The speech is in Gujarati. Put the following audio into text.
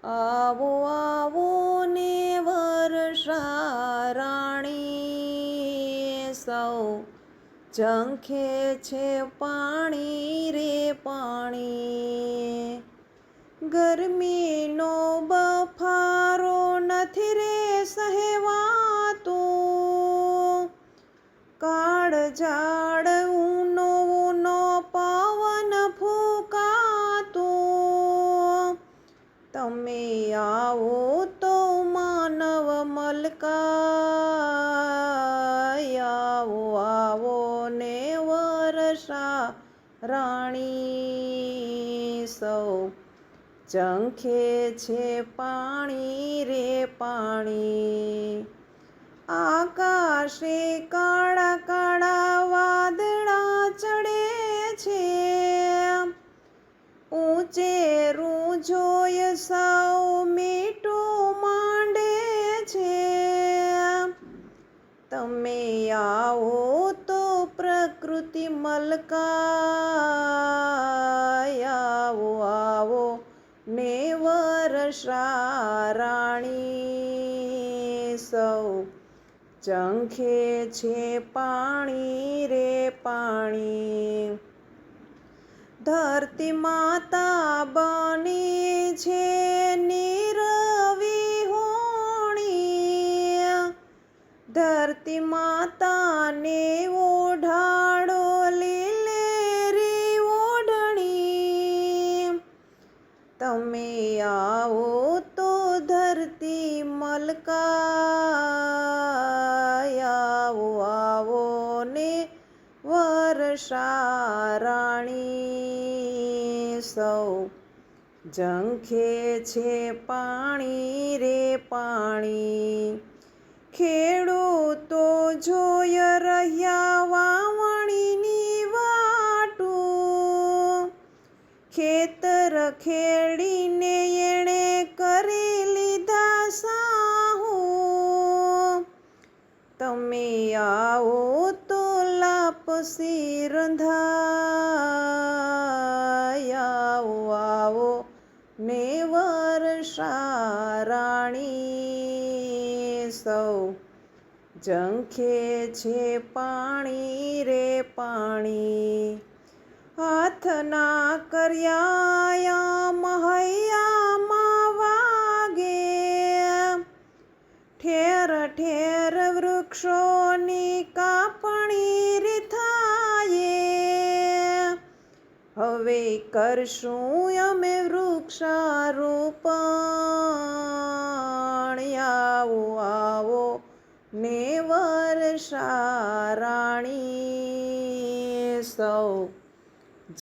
આવો આવો ને વર્ષા રાણી, સૌ ઝંખે છે પાણી રે પાણી. ગરમીનો બફારો નથી રે સહેવાતો, કાળઝાળ ઊનો ઊનો પવન ફૂંકાતો. તમે આવો તો માનવ મલકાય, આવો આવો ને વર્ષા રાણી, સૌ ઝંખે છે પાણી રે પાણી. આકાશે કાળા કાળા વાદળા ચડે છે, ઊંચેરું જોઈ સૌ મીઠું માંડે છે. તમે આવો તો પ્રકૃતિ મલકાય, આવો આવો ને વર્ષા રાણી, સૌ ઝંખે છે પાણી રે પાણી. ધરતી માતા બની છે નિર્વિહોણી, ધરતી માતાને ઓઢાડો લીલેરી ઓઢણી. તમે આવો તો ધરતી મલકાય, આવો આવો ને વર્ષા રાણી, સૌ ઝંખે છે પાણી રે પાણી. ખેડૂતો જોઈ રહ્યા વાવણીની વાટું, ખેતર ખેડીને એણે કરી લીધા સાહું. તમે આવો તો લાપસી રંધાય, આવો આવો ને વર્ષા રાણી, સૌ ઝંખે છે પાણી રે પાણી. હાથના કર્યાયામ હૈયામાં વાગે, ઠેર ઠેર વૃક્ષોની કાપણી રી થાય. હવે કરશું અમે વૃક્ષારોપણ, આવો આવો ને વર્ષા રાણી, સૌ